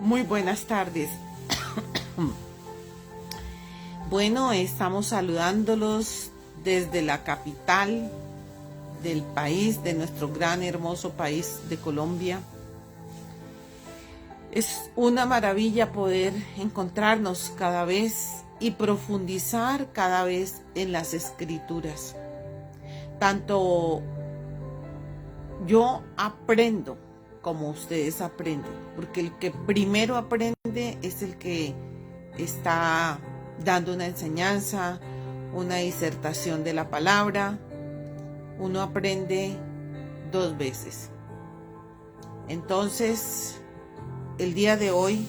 Muy buenas tardes. Bueno, estamos saludándolos desde la capital del país, de nuestro gran hermoso país de Colombia. Es una maravilla poder encontrarnos cada vez y profundizar cada vez en las escrituras. Tanto yo aprendo como ustedes aprenden, porque el que primero aprende es el que está dando una enseñanza, una disertación de la palabra. Uno aprende dos veces. Entonces, el día de hoy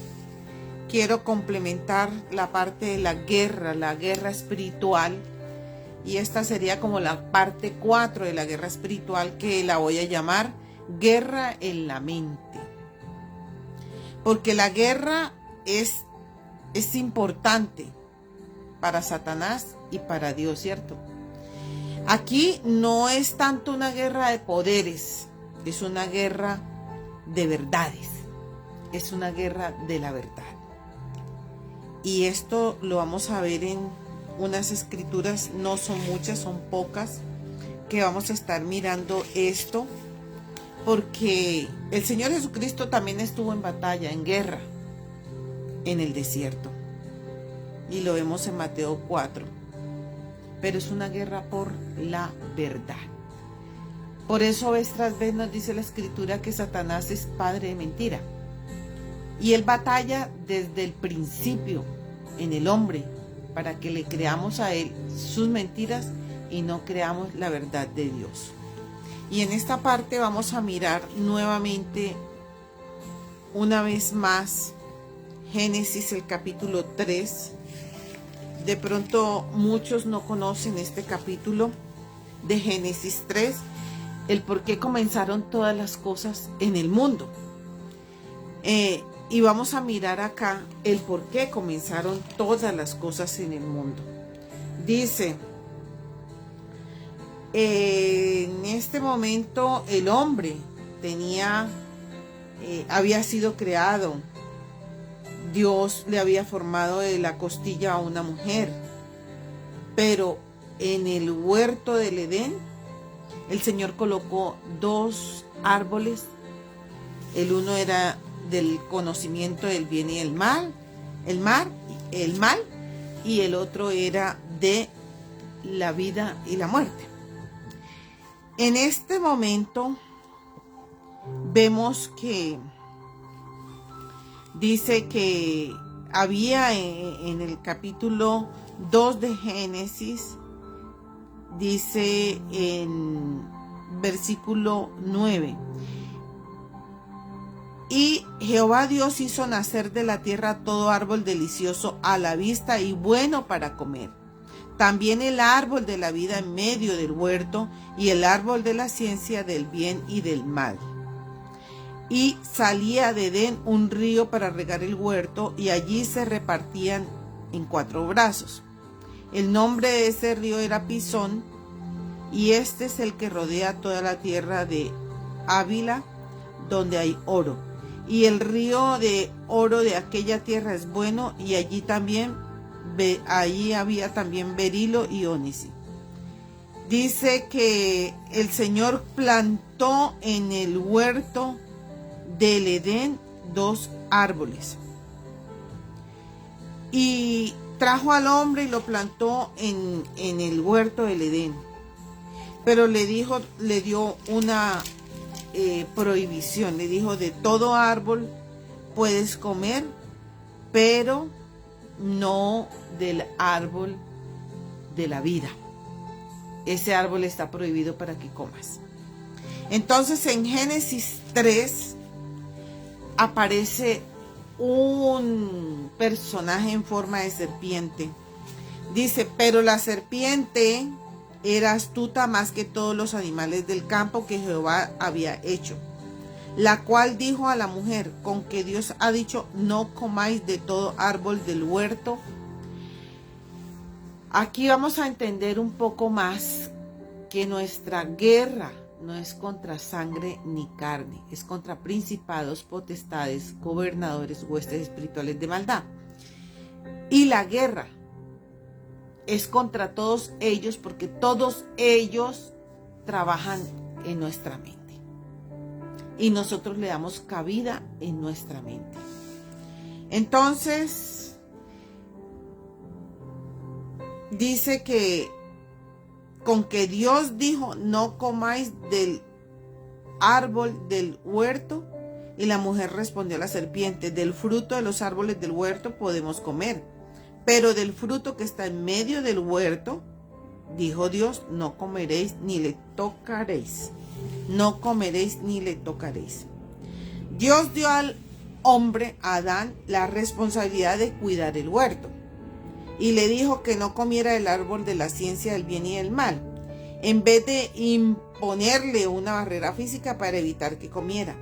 quiero complementar la parte de la guerra espiritual, y esta sería como la parte 4 de la guerra espiritual, que la voy a llamar guerra en la mente. Porque la guerra es importante para Satanás y para Dios, ¿cierto? Aquí no es tanto una guerra de poderes, es una guerra de verdades, es una guerra de la verdad. Y esto lo vamos a ver en unas escrituras, no son muchas, son pocas, que vamos a estar mirando esto, porque el Señor Jesucristo también estuvo en batalla, en guerra, en el desierto. Y lo vemos en Mateo 4. Pero es una guerra por la verdad. Por eso vez tras vez nos dice la escritura que Satanás es padre de mentira. Y él batalla desde el principio en el hombre para que le creamos a él sus mentiras y no creamos la verdad de Dios. Y en esta parte vamos a mirar nuevamente, una vez más, Génesis, el capítulo 3. De pronto muchos no conocen este capítulo de Génesis 3, el por qué comenzaron todas las cosas en el mundo. Y vamos a mirar acá el por qué comenzaron todas las cosas en el mundo. Dice, en este momento el hombre había sido creado. Dios le había formado de la costilla a una mujer, pero en el huerto del Edén, el Señor colocó dos árboles. El uno era del conocimiento del bien y el mal, y el otro era de la vida y la muerte. En este momento vemos que dice que había en el capítulo 2 de Génesis, dice en versículo 9, y Jehová Dios hizo nacer de la tierra todo árbol delicioso a la vista y bueno para comer. También el árbol de la vida en medio del huerto y el árbol de la ciencia del bien y del mal. Y salía de Edén un río para regar el huerto, y allí se repartían en 4 brazos. El nombre de ese río era Pisón, y este es el que rodea toda la tierra de Ávila, donde hay oro. Y el río de oro de aquella tierra es bueno, y allí había también berilo y ónice. Dice que el Señor plantó en el huerto del Edén 2 árboles, y trajo al hombre y lo plantó en el huerto del Edén, pero le dio una prohibición. Le dijo: de todo árbol puedes comer, pero no del árbol de la vida. Ese árbol está prohibido para que comas. Entonces en Génesis 3 aparece un personaje en forma de serpiente. Dice: pero la serpiente era astuta más que todos los animales del campo que Jehová había hecho, la cual dijo a la mujer: con que Dios ha dicho, no comáis de todo árbol del huerto. Aquí vamos a entender un poco más que nuestra guerra no es contra sangre ni carne, es contra principados, potestades, gobernadores, huestes espirituales de maldad. Y la guerra es contra todos ellos, porque todos ellos trabajan en nuestra mente. Y nosotros le damos cabida en nuestra mente. Entonces, dice que con que Dios dijo, no comáis del árbol del huerto, y la mujer respondió a la serpiente, del fruto de los árboles del huerto podemos comer, pero del fruto que está en medio del huerto, dijo Dios, no comeréis ni le tocaréis. No comeréis ni le tocaréis. Dios dio al hombre, a Adán, la responsabilidad de cuidar el huerto. Y le dijo que no comiera del árbol de la ciencia del bien y del mal, en vez de imponerle una barrera física para evitar que comiera.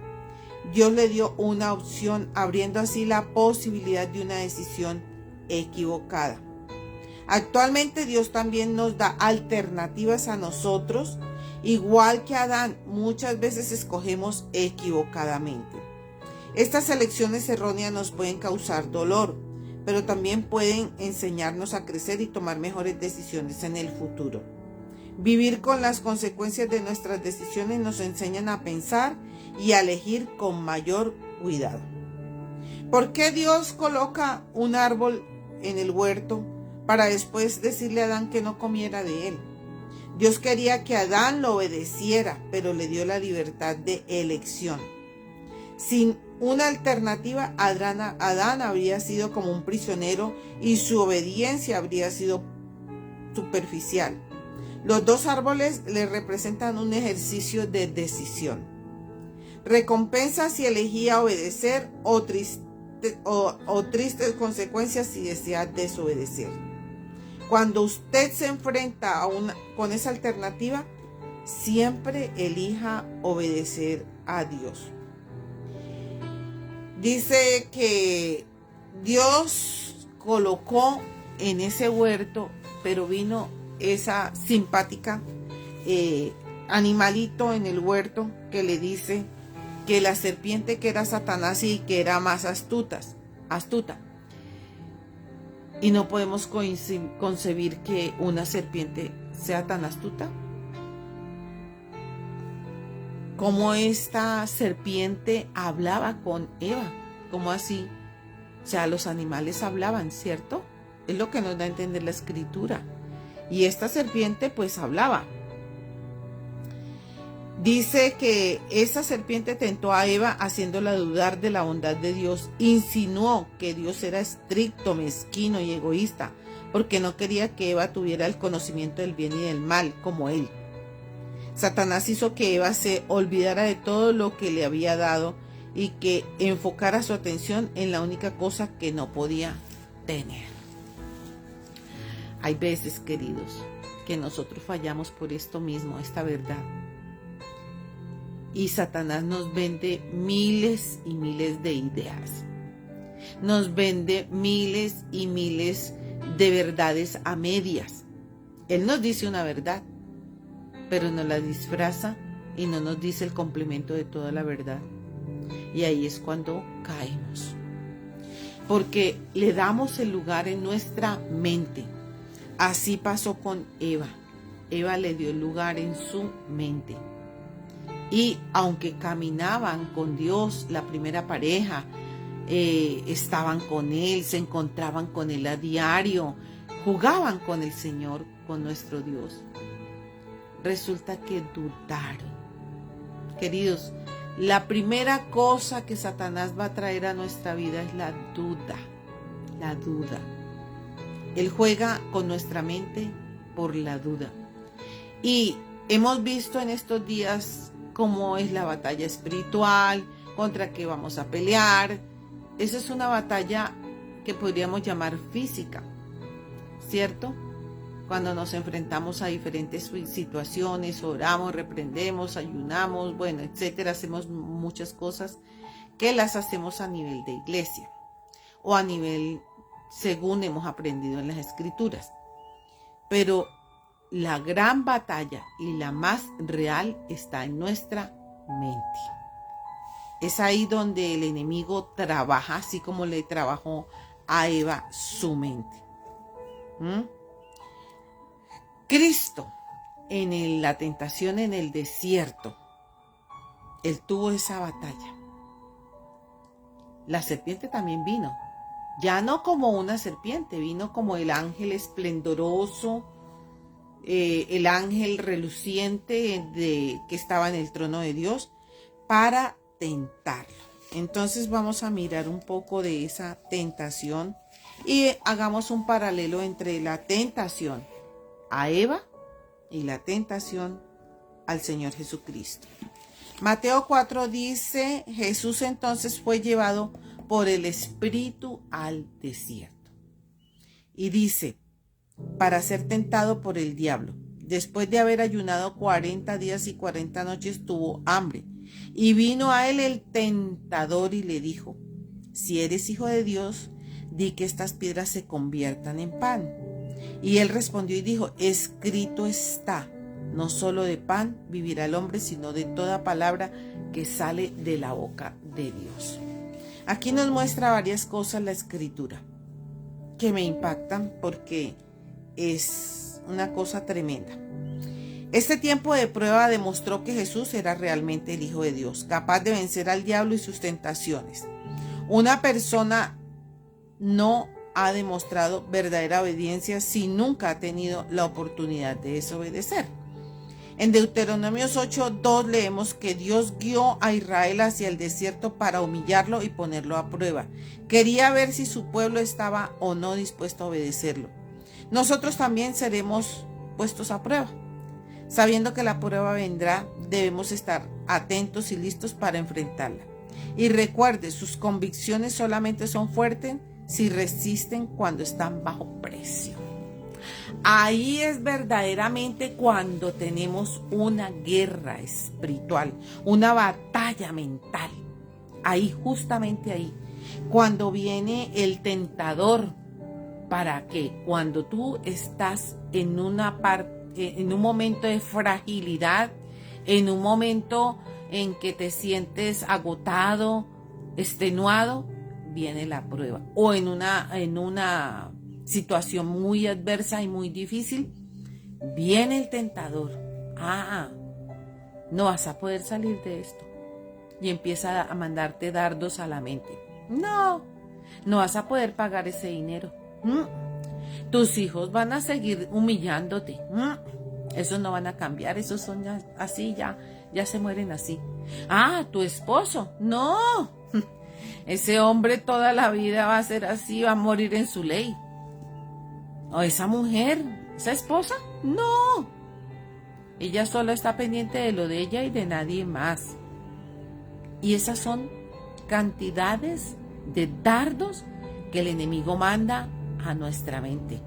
Dios le dio una opción, abriendo así la posibilidad de una decisión equivocada. Actualmente Dios también nos da alternativas a nosotros, igual que Adán, muchas veces escogemos equivocadamente. Estas elecciones erróneas nos pueden causar dolor, pero también pueden enseñarnos a crecer y tomar mejores decisiones en el futuro. Vivir con las consecuencias de nuestras decisiones nos enseñan a pensar y a elegir con mayor cuidado. ¿Por qué Dios coloca un árbol en el huerto para después decirle a Adán que no comiera de él? Dios quería que Adán lo obedeciera, pero le dio la libertad de elección. Sin una alternativa, Adán habría sido como un prisionero y su obediencia habría sido superficial. Los dos árboles le representan un ejercicio de decisión. Recompensa si elegía obedecer o tristes consecuencias si desea desobedecer. Cuando usted se enfrenta con esa alternativa, siempre elija obedecer a Dios. Dice que Dios colocó en ese huerto, pero vino esa simpática animalito en el huerto que le dice que la serpiente, que era Satanás y que era más astuta. Y no podemos concebir que una serpiente sea tan astuta. Cómo esta serpiente hablaba con Eva. ¿Cómo así? O sea, los animales hablaban, ¿cierto? Es lo que nos da a entender la escritura. Y esta serpiente pues hablaba. Dice que esa serpiente tentó a Eva haciéndola dudar de la bondad de Dios. Insinuó que Dios era estricto, mezquino y egoísta, porque no quería que Eva tuviera el conocimiento del bien y del mal como él. Satanás hizo que Eva se olvidara de todo lo que le había dado y que enfocara su atención en la única cosa que no podía tener. Hay veces, queridos, que nosotros fallamos por esto mismo, esta verdad. Y Satanás nos vende miles y miles de ideas. Nos vende miles y miles de verdades a medias. Él nos dice una verdad, pero nos la disfraza y no nos dice el complemento de toda la verdad. Y ahí es cuando caemos. Porque le damos el lugar en nuestra mente. Así pasó con Eva. Eva le dio el lugar en su mente. Y aunque caminaban con Dios, la primera pareja, estaban con Él, se encontraban con Él a diario, jugaban con el Señor, con nuestro Dios, resulta que dudaron. Queridos, la primera cosa que Satanás va a traer a nuestra vida es la duda. La duda. Él juega con nuestra mente por la duda. Y hemos visto en estos días cómo es la batalla espiritual, contra qué vamos a pelear. Esa es una batalla que podríamos llamar física, ¿cierto? Cuando nos enfrentamos a diferentes situaciones, oramos, reprendemos, ayunamos, bueno, etcétera, hacemos muchas cosas que las hacemos a nivel de iglesia o a nivel según hemos aprendido en las escrituras. Pero la gran batalla y la más real está en nuestra mente. Es ahí donde el enemigo trabaja, así como le trabajó a Eva su mente. Cristo, en la tentación en el desierto, él tuvo esa batalla. La serpiente también vino, ya no como una serpiente, vino como el ángel esplendoroso, el ángel reluciente que estaba en el trono de Dios para tentarlo. Entonces vamos a mirar un poco de esa tentación y hagamos un paralelo entre la tentación a Eva y la tentación al Señor Jesucristo. Mateo 4 dice: Jesús entonces fue llevado por el Espíritu al desierto. Y dice, para ser tentado por el diablo. Después de haber ayunado 40 días y 40 noches, tuvo hambre. Y vino a él el tentador y le dijo: si eres hijo de Dios, di que estas piedras se conviertan en pan. Y él respondió y dijo: escrito está, no solo de pan vivirá el hombre, sino de toda palabra que sale de la boca de Dios. Aquí nos muestra varias cosas la Escritura que me impactan porque es una cosa tremenda. Este tiempo de prueba demostró que Jesús era realmente el Hijo de Dios, capaz de vencer al diablo y sus tentaciones. Una persona no ha demostrado verdadera obediencia si nunca ha tenido la oportunidad de desobedecer. En Deuteronomio 8:2 leemos que Dios guió a Israel hacia el desierto para humillarlo y ponerlo a prueba. Quería ver si su pueblo estaba o no dispuesto a obedecerlo. Nosotros también seremos puestos a prueba. Sabiendo que la prueba vendrá, debemos estar atentos y listos para enfrentarla. Y recuerde, sus convicciones solamente son fuertes si resisten cuando están bajo presión. Ahí es verdaderamente cuando tenemos una guerra espiritual, una batalla mental. Ahí, justamente ahí, cuando viene el tentador, para que cuando tú estás en en un momento de fragilidad, en un momento en que te sientes agotado, extenuado, viene la prueba. O en una situación muy adversa y muy difícil, viene el tentador. No vas a poder salir de esto. Y empieza a mandarte dardos a la mente. No vas a poder pagar ese dinero. Tus hijos van a seguir humillándote. Esos no van a cambiar, esos son así, ya se mueren así. Tu esposo, no. Ese hombre toda la vida va a ser así, va a morir en su ley. O esa mujer, esa esposa, no. Ella solo está pendiente de lo de ella y de nadie más. Y esas son cantidades de dardos que el enemigo manda a nuestra mente.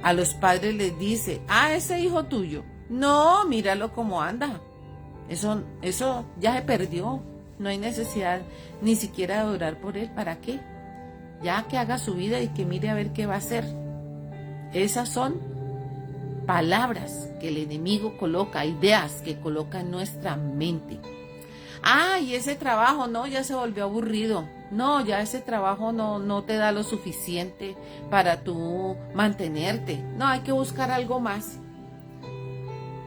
A los padres les dice: ese hijo tuyo, no, míralo cómo anda. Eso ya se perdió. No hay necesidad ni siquiera de orar por él. ¿Para qué? Ya que haga su vida y que mire a ver qué va a hacer. Esas son palabras que el enemigo coloca, ideas que coloca en nuestra mente. Y ese trabajo, no, ya se volvió aburrido. No, ya ese trabajo no te da lo suficiente para tú mantenerte. No, hay que buscar algo más.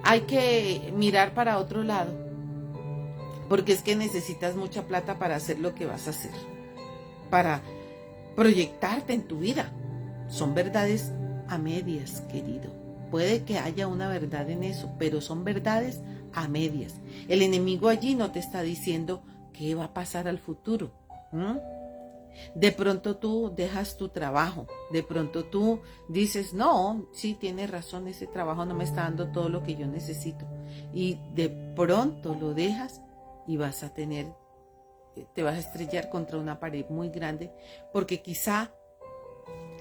Hay que mirar para otro lado. Porque es que necesitas mucha plata para hacer lo que vas a hacer. Para proyectarte en tu vida. Son verdades a medias, querido. Puede que haya una verdad en eso, pero son verdades a medias. El enemigo allí no te está diciendo qué va a pasar al futuro. De pronto tú dejas tu trabajo, de pronto tú dices: no, sí, tienes razón, ese trabajo no me está dando todo lo que yo necesito. Y de pronto lo dejas y te vas a estrellar contra una pared muy grande, porque quizá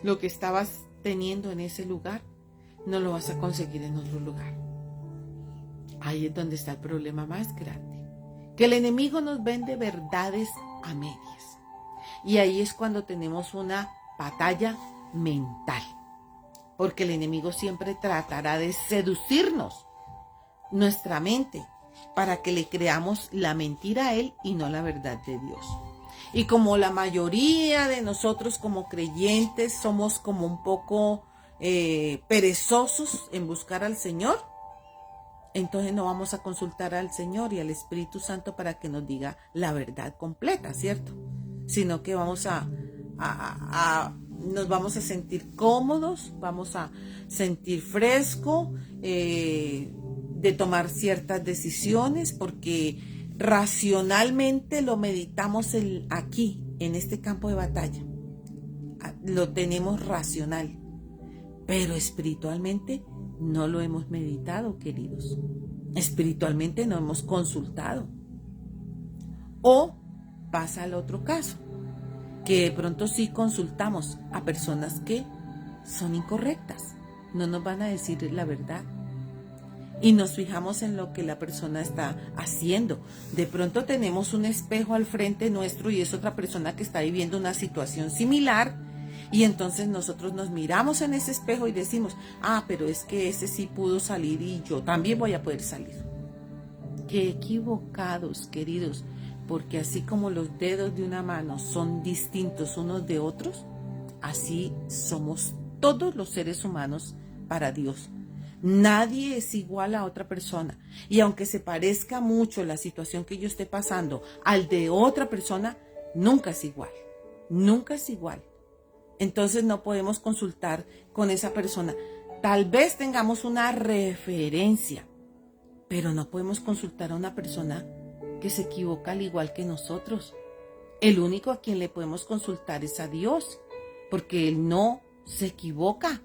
lo que estabas teniendo en ese lugar no lo vas a conseguir en otro lugar. Ahí es donde está el problema más grande, que el enemigo nos vende verdades a medias. Y ahí es cuando tenemos una batalla mental. porque el enemigo siempre tratará de seducirnos, nuestra mente, para que le creamos la mentira a él y no la verdad de Dios. Y como la mayoría de nosotros como creyentes somos como un poco perezosos en buscar al Señor, entonces no vamos a consultar al Señor y al Espíritu Santo para que nos diga la verdad completa, ¿cierto? Sino que nos vamos a sentir cómodos, vamos a sentir fresco de tomar ciertas decisiones, porque racionalmente lo meditamos aquí, en este campo de batalla. Lo tenemos racional, pero espiritualmente no lo hemos meditado, queridos. Espiritualmente no hemos consultado. O pasa al otro caso, que de pronto sí consultamos a personas que son incorrectas, no nos van a decir la verdad. Y nos fijamos en lo que la persona está haciendo. De pronto tenemos un espejo al frente nuestro y es otra persona que está viviendo una situación similar. Y entonces nosotros nos miramos en ese espejo y decimos, pero es que ese sí pudo salir y yo también voy a poder salir. Qué equivocados, queridos, porque así como los dedos de una mano son distintos unos de otros, así somos todos los seres humanos para Dios. Nadie es igual a otra persona. Y aunque se parezca mucho la situación que yo esté pasando al de otra persona, nunca es igual. Nunca es igual. Entonces no podemos consultar con esa persona. Tal vez tengamos una referencia, pero no podemos consultar a una persona que se equivoca al igual que nosotros. El único a quien le podemos consultar es a Dios, porque Él no se equivoca.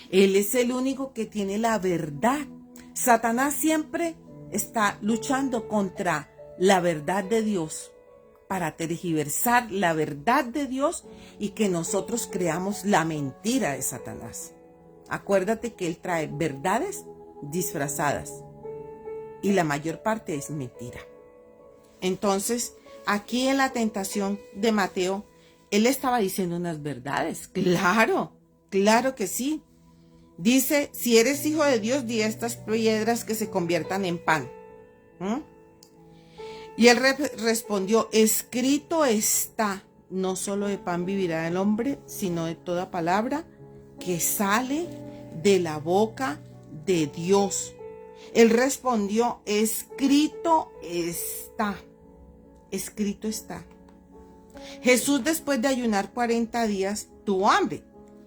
Él es el único que tiene la verdad. Satanás siempre está luchando contra la verdad de Dios, para tergiversar la verdad de Dios y que nosotros creamos la mentira de Satanás. Acuérdate que él trae verdades disfrazadas y la mayor parte es mentira. Entonces, aquí en la tentación de Mateo, él estaba diciendo unas verdades. Claro, claro que sí. Dice, si eres hijo de Dios, di a estas piedras que se conviertan en pan. Y él respondió, escrito está, no solo de pan vivirá el hombre, sino de toda palabra que sale de la boca de Dios. Él respondió, escrito está, escrito está. Jesús, después de ayunar 40 días, tuvo hambre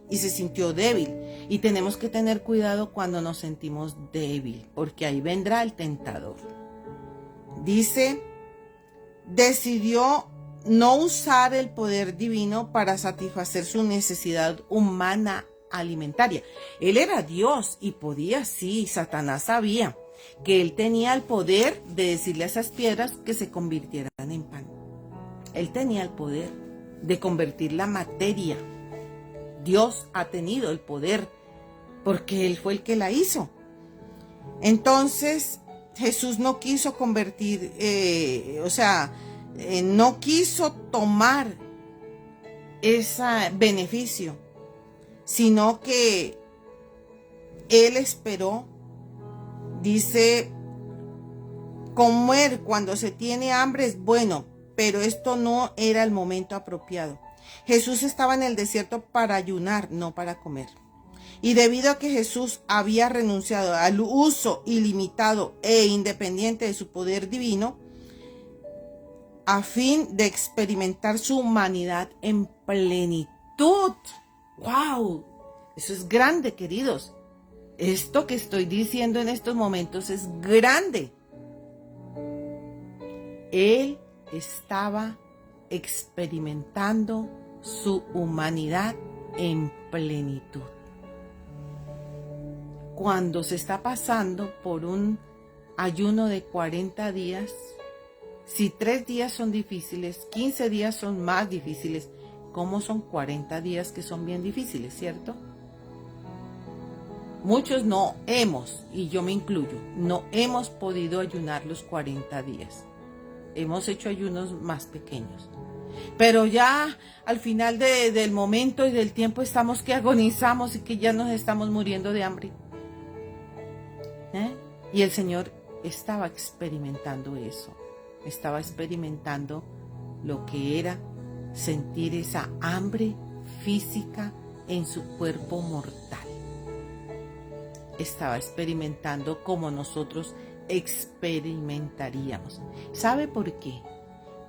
y se sintió débil. Y tenemos que tener cuidado cuando nos sentimos débil, porque ahí vendrá el tentador. Dice, decidió no usar el poder divino para satisfacer su necesidad humana alimentaria. Él era Dios y podía, sí, Satanás sabía que él tenía el poder de decirle a esas piedras que se convirtieran en pan. Él tenía el poder de convertir la materia. Dios ha tenido el poder porque Él fue el que la hizo. Entonces, Jesús no quiso convertir, no quiso tomar ese beneficio, sino que Él esperó. Dice, comer cuando se tiene hambre es bueno, pero esto no era el momento apropiado. Jesús estaba en el desierto para ayunar, no para comer. Y debido a que Jesús había renunciado al uso ilimitado e independiente de su poder divino, a fin de experimentar su humanidad en plenitud. ¡Wow! Eso es grande, queridos. Esto que estoy diciendo en estos momentos es grande. Él estaba experimentando su humanidad en plenitud. Cuando se está pasando por un ayuno de 40 días, si 3 días son difíciles, 15 días son más difíciles, ¿cómo son 40 días que son bien difíciles, cierto? Muchos no hemos, y yo me incluyo, no hemos podido ayunar los 40 días. Hemos hecho ayunos más pequeños. Pero ya al final del momento y del tiempo estamos que agonizamos y que ya nos estamos muriendo de hambre. Y el Señor estaba experimentando eso. Estaba experimentando lo que era sentir esa hambre física en su cuerpo mortal. Estaba experimentando como nosotros experimentaríamos. ¿Sabe por qué?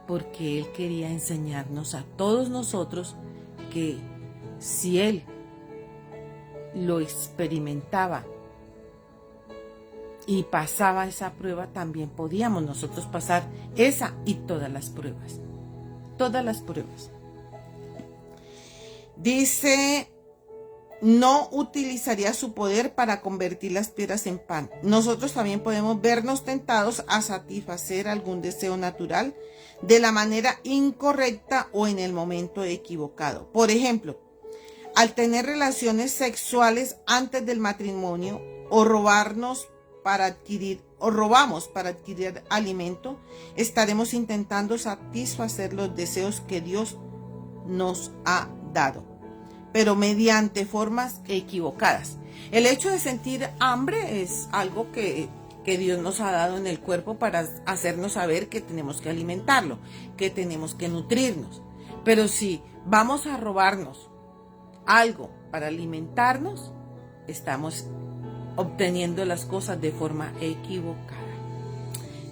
Porque Él quería enseñarnos a todos nosotros que si Él lo experimentaba y pasaba esa prueba, también podíamos nosotros pasar esa y todas las pruebas. Todas las pruebas. Dice, no utilizaría su poder para convertir las piedras en pan. Nosotros también podemos vernos tentados a satisfacer algún deseo natural de la manera incorrecta o en el momento equivocado. Por ejemplo, al tener relaciones sexuales antes del matrimonio o robamos para adquirir alimento, estaremos intentando satisfacer los deseos que Dios nos ha dado, pero mediante formas equivocadas. El hecho de sentir hambre es algo que Dios nos ha dado en el cuerpo para hacernos saber que tenemos que alimentarlo, que tenemos que nutrirnos. Pero si vamos a robarnos algo para alimentarnos, estamos obteniendo las cosas de forma equivocada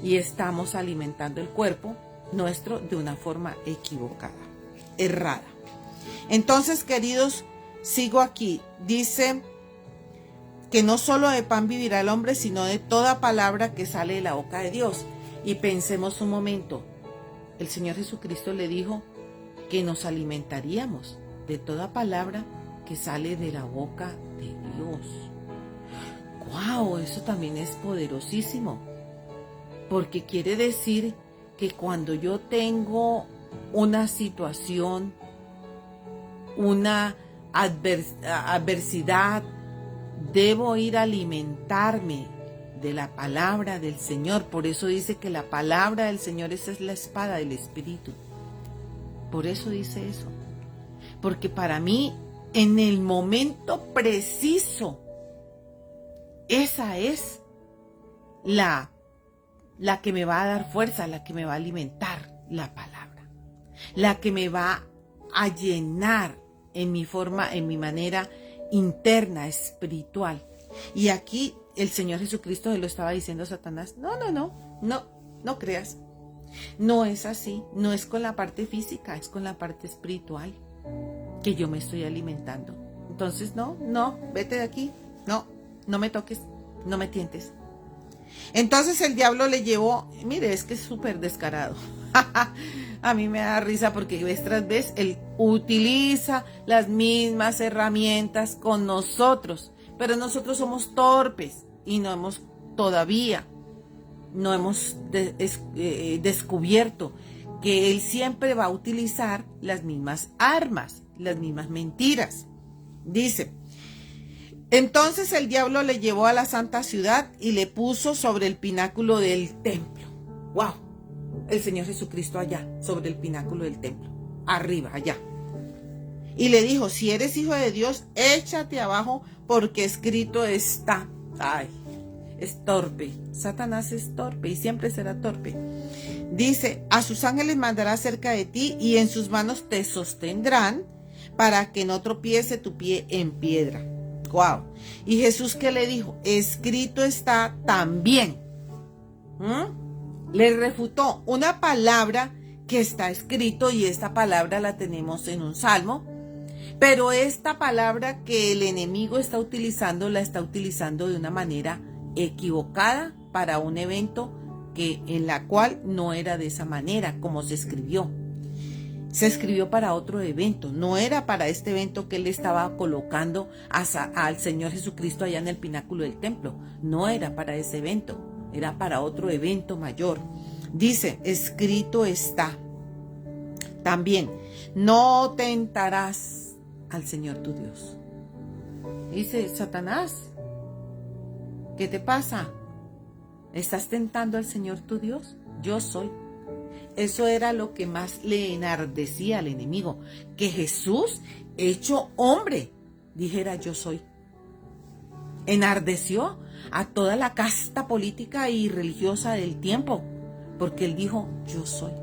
y estamos alimentando el cuerpo nuestro de una forma equivocada, errada. Entonces, queridos, sigo aquí. Dice que no solo de pan vivirá el hombre, sino de toda palabra que sale de la boca de Dios. Y pensemos un momento, el Señor Jesucristo le dijo que nos alimentaríamos de toda palabra que sale de la boca de Dios. ¡Wow! Eso también es poderosísimo, porque quiere decir que cuando yo tengo una situación, una adversidad, debo ir a alimentarme de la palabra del Señor. Por eso dice que la palabra del Señor esa es la espada del Espíritu. Por eso dice eso. Porque para mí, en el momento preciso, esa es la que me va a dar fuerza, la que me va a alimentar, la palabra. La que me va a llenar en mi forma, en mi manera interna, espiritual. Y aquí el Señor Jesucristo se lo estaba diciendo a Satanás. No creas. No es así. No es con la parte física, es con la parte espiritual que yo me estoy alimentando. Entonces, no, vete de aquí. No me toques, no me tientes. Entonces el diablo le llevó, mire, es que es súper descarado. A mí me da risa porque vez tras vez él utiliza las mismas herramientas con nosotros, pero nosotros somos torpes y no hemos descubierto que él siempre va a utilizar las mismas armas, las mismas mentiras. Dice, entonces el diablo le llevó a la santa ciudad y le puso sobre el pináculo del templo. ¡Wow! El Señor Jesucristo allá, sobre el pináculo del templo, arriba, allá. Y le dijo, si eres hijo de Dios, échate abajo porque escrito está. Ay, es torpe. Satanás es torpe y siempre será torpe. Dice, a sus ángeles mandará cerca de ti y en sus manos te sostendrán para que no tropiece tu pie en piedra. Wow. Y Jesús, ¿qué le dijo? Escrito está también. Le refutó una palabra que está escrito, y esta palabra la tenemos en un salmo, pero esta palabra que el enemigo está utilizando, la está utilizando de una manera equivocada para un evento en la cual no era de esa manera como se escribió. Se escribió para otro evento, no era para este evento que él estaba colocando al Señor Jesucristo allá en el pináculo del templo. No era para ese evento, era para otro evento mayor. Dice, escrito está. También, no tentarás al Señor tu Dios. Dice, Satanás, ¿qué te pasa? ¿Estás tentando al Señor tu Dios? Yo soy eso era lo que más le enardecía al enemigo, que Jesús, hecho hombre, dijera yo soy. Enardeció a toda la casta política y religiosa del tiempo, porque él dijo yo soy.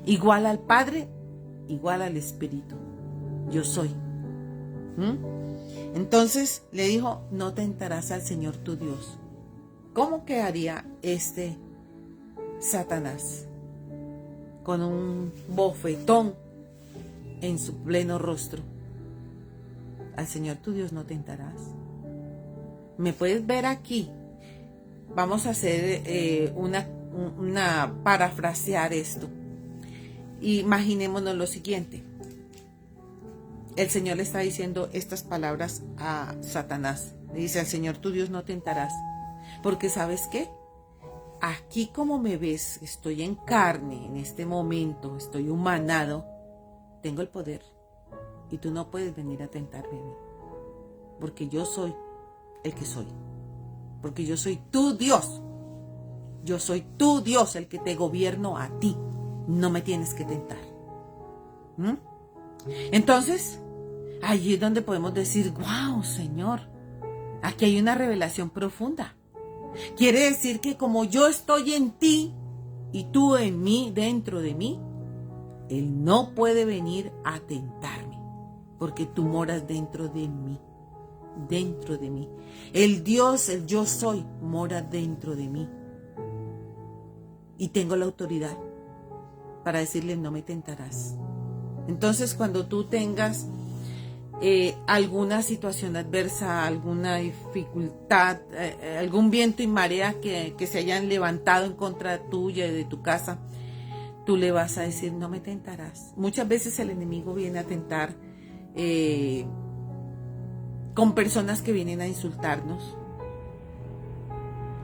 Igual al Padre, igual al Espíritu, yo soy. Entonces le dijo, no tentarás al Señor tu Dios. ¿Cómo quedaría Satanás? Con un bofetón en su pleno rostro. Al Señor tu Dios no tentarás. ¿Me puedes ver aquí? Vamos a hacer parafrasear esto. Imaginémonos lo siguiente. El Señor le está diciendo estas palabras a Satanás. Le dice, al Señor tu Dios no tentarás. Porque ¿sabes qué? Aquí como me ves, estoy en carne en este momento, estoy humanado, tengo el poder. Y tú no puedes venir a tentarme a mí. Porque yo soy el que soy. Porque yo soy tu Dios. Yo soy tu Dios, el que te gobierno a ti. No me tienes que tentar. Entonces, allí es donde podemos decir, wow, Señor, aquí hay una revelación profunda. Quiere decir que como yo estoy en ti y tú en mí, dentro de mí, Él no puede venir a tentarme, porque tú moras dentro de mí. Dentro de mí. El Dios, el yo soy, mora dentro de mí. Y tengo la autoridad para decirle, no me tentarás. Entonces, cuando tú tengas alguna situación adversa, alguna dificultad, algún viento y marea que se hayan levantado en contra tuya y de tu casa, tú le vas a decir, no me tentarás. Muchas veces el enemigo viene a tentar con personas que vienen a insultarnos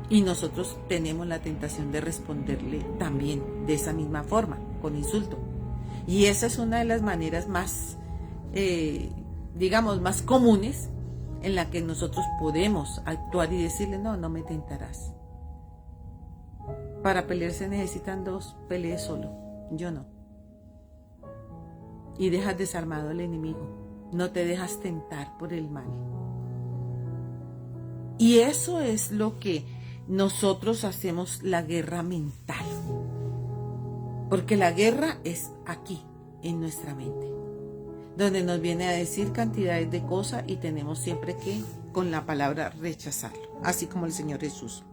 y nosotros tenemos la tentación de responderle también de esa misma forma, con insulto. Y esa es una de las maneras más, más comunes en la que nosotros podemos actuar y decirle, no, no me tentarás. Para pelear se necesitan dos, pelee solo, yo no. Y dejas desarmado al enemigo. No te dejas tentar por el mal. Y eso es lo que nosotros hacemos, la guerra mental. Porque la guerra es aquí, en nuestra mente. Donde nos viene a decir cantidades de cosas y tenemos siempre que, con la palabra, rechazarlo. Así como el Señor Jesús.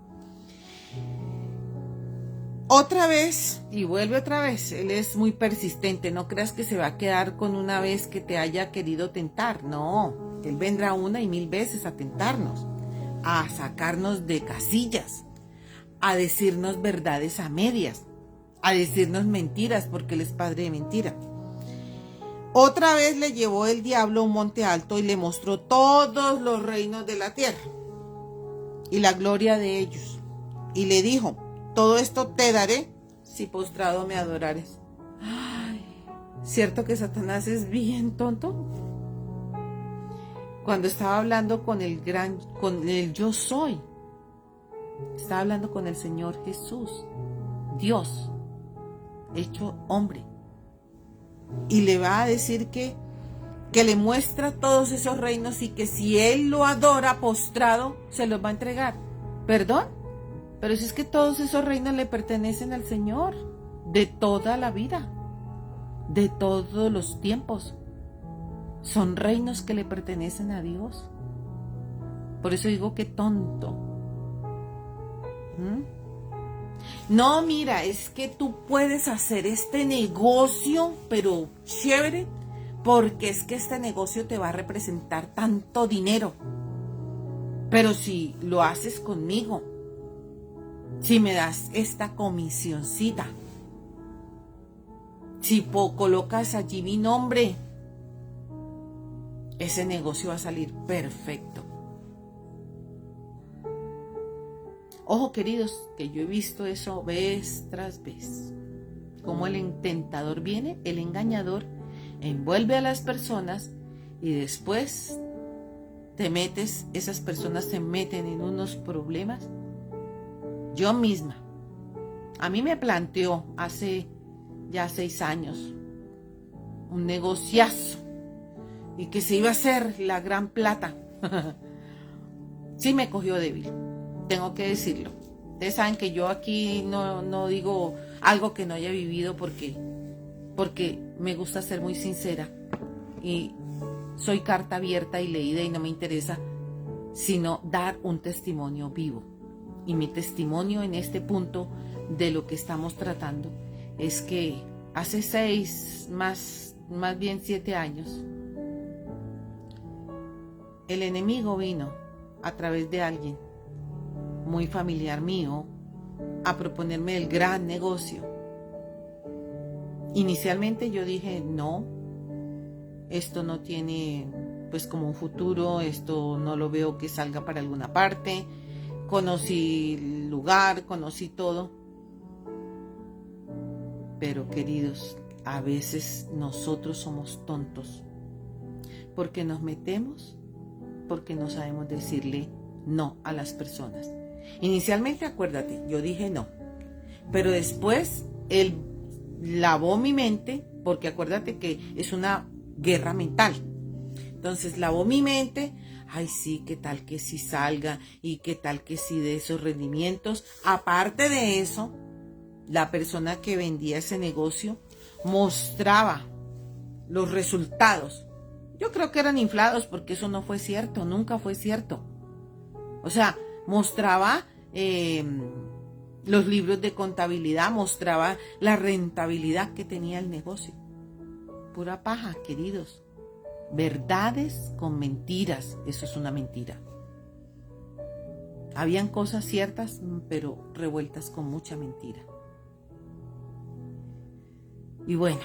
Otra vez, y vuelve otra vez, Él es muy persistente, no creas que se va a quedar con una vez que te haya querido tentar, no, Él vendrá una y mil veces a tentarnos, a sacarnos de casillas, a decirnos verdades a medias, a decirnos mentiras, porque Él es padre de mentira. Otra vez le llevó el diablo a un monte alto y le mostró todos los reinos de la tierra y la gloria de ellos, y le dijo, todo esto te daré si postrado me adorares. Ay, ¿cierto que Satanás es bien tonto? Cuando estaba hablando con el yo soy, estaba hablando con el Señor Jesús, Dios, hecho hombre. Y le va a decir que le muestra todos esos reinos y que si él lo adora postrado, se los va a entregar. ¿Perdón? Pero si es que todos esos reinos le pertenecen al Señor, de toda la vida, de todos los tiempos. Son reinos que le pertenecen a Dios. Por eso digo que tonto. No, mira, es que tú puedes hacer este negocio, pero chévere, porque es que este negocio te va a representar tanto dinero. Pero si lo haces conmigo, si me das esta comisioncita, si colocas allí mi nombre, ese negocio va a salir perfecto. Ojo, queridos, que yo he visto eso vez tras vez. Como el tentador viene, el engañador, envuelve a las personas y después esas personas se meten en unos problemas. Yo misma, A mí me planteó hace ya 6 años un negociazo y que se iba a hacer la gran plata. Sí me cogió débil, tengo que decirlo. Ustedes saben que yo aquí no digo algo que no haya vivido porque me gusta ser muy sincera y soy carta abierta y leída y no me interesa sino dar un testimonio vivo. Y mi testimonio en este punto de lo que estamos tratando es que hace 6, más bien 7 años, el enemigo vino a través de alguien muy familiar mío a proponerme el gran negocio. Inicialmente yo dije, no, esto no tiene pues como un futuro, esto no lo veo que salga para alguna parte. Conocí el lugar, conocí todo. Pero queridos, a veces nosotros somos tontos porque nos metemos, porque no sabemos decirle no a las personas. Inicialmente, acuérdate, yo dije no, pero después él lavó mi mente, porque acuérdate que es una guerra mental. Entonces lavó mi mente, ay sí, qué tal que sí salga y qué tal que sí de esos rendimientos. Aparte de eso, la persona que vendía ese negocio mostraba los resultados. Yo creo que eran inflados porque eso no fue cierto, nunca fue cierto. O sea, mostraba los libros de contabilidad, mostraba la rentabilidad que tenía el negocio. Pura paja, queridos. Verdades con mentiras, eso es una mentira. Habían cosas ciertas, pero revueltas con mucha mentira. Y bueno,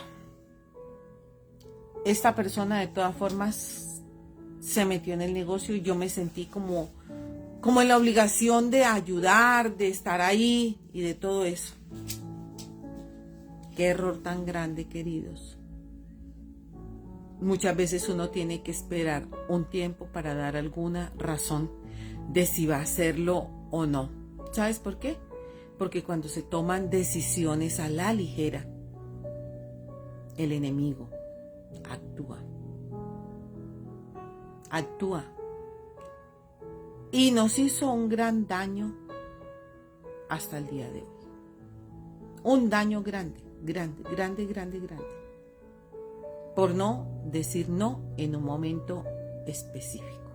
esta persona de todas formas se metió en el negocio y yo me sentí como en la obligación de ayudar, de estar ahí y de todo eso. Qué error tan grande, queridos. Muchas veces uno tiene que esperar un tiempo para dar alguna razón de si va a hacerlo o no. ¿Sabes por qué? Porque cuando se toman decisiones a la ligera, el enemigo actúa y nos hizo un gran daño hasta el día de hoy. Un daño grande, por no decir no en un momento específico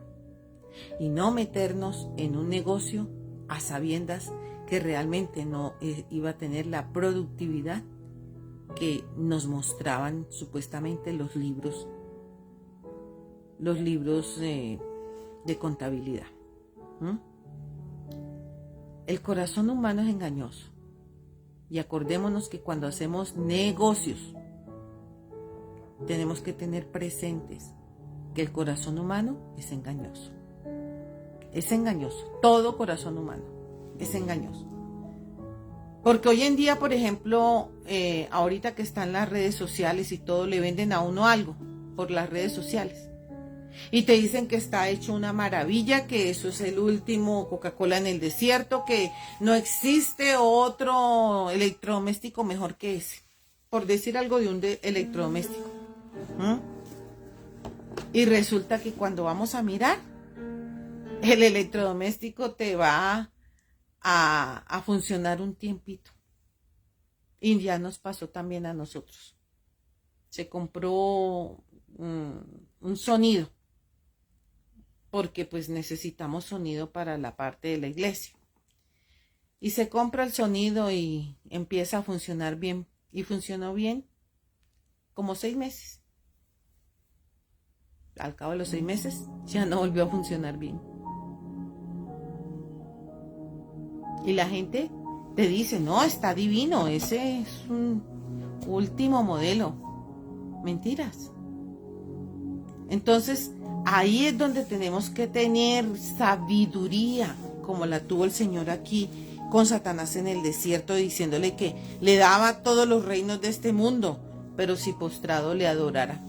y no meternos en un negocio a sabiendas que realmente no iba a tener la productividad que nos mostraban supuestamente los libros de contabilidad. El corazón humano es engañoso y acordémonos que cuando hacemos negocios tenemos que tener presentes que el corazón humano es engañoso. Es engañoso. Todo corazón humano es engañoso. Porque hoy en día, por ejemplo, ahorita que están las redes sociales y todo, le venden a uno algo por las redes sociales. Y te dicen que está hecho una maravilla, que eso es el último Coca-Cola en el desierto, que no existe otro electrodoméstico mejor que ese. Por decir algo de un electrodoméstico. Y resulta que cuando vamos a mirar, el electrodoméstico te va a funcionar un tiempito. Y ya nos pasó también a nosotros. Se compró un sonido, porque pues necesitamos sonido para la parte de la iglesia. Y se compra el sonido y empieza a funcionar bien. Y funcionó bien como 6 meses. Al cabo de los 6 meses ya no volvió a funcionar bien. Y la gente te dice, no, está divino, ese es un último modelo. Mentiras. Entonces, ahí es donde tenemos que tener sabiduría, como la tuvo el Señor aquí con Satanás en el desierto, diciéndole que le daba todos los reinos de este mundo, pero si postrado le adorara.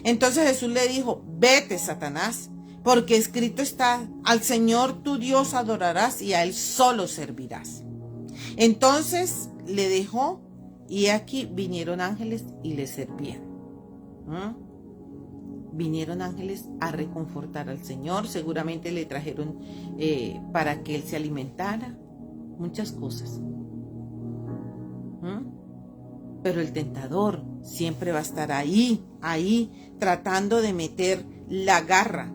Entonces Jesús le dijo, vete, Satanás, porque escrito está, al Señor tu Dios adorarás y a Él solo servirás. Entonces le dejó, y aquí vinieron ángeles y le servían. Vinieron ángeles a reconfortar al Señor, seguramente le trajeron para que él se alimentara, muchas cosas. Pero el tentador siempre va a estar ahí, tratando de meter la garra.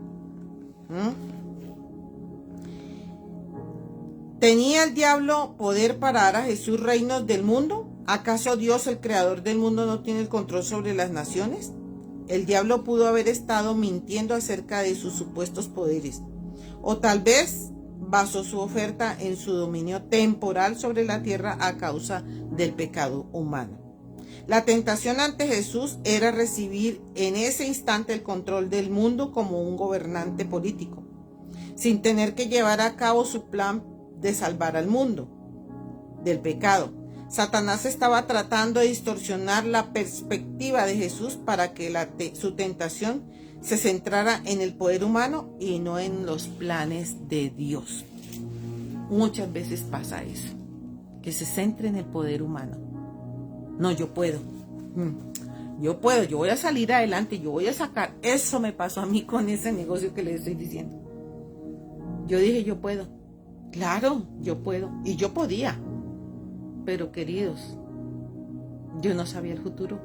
¿Tenía el diablo poder para dar a Jesús reinos del mundo? ¿Acaso Dios, el creador del mundo, no tiene el control sobre las naciones? El diablo pudo haber estado mintiendo acerca de sus supuestos poderes, o tal vez basó su oferta en su dominio temporal sobre la tierra a causa del pecado humano. La tentación ante Jesús era recibir en ese instante el control del mundo como un gobernante político, sin tener que llevar a cabo su plan de salvar al mundo del pecado. Satanás estaba tratando de distorsionar la perspectiva de Jesús para que su tentación se centrara en el poder humano y no en los planes de Dios. Muchas veces pasa eso, que se centre en el poder humano. No, yo puedo, yo voy a salir adelante, yo voy a sacar. Eso me pasó a mí con ese negocio que les estoy diciendo. Yo dije, yo puedo. Claro, yo puedo. Y yo podía. Pero queridos, yo no sabía el futuro.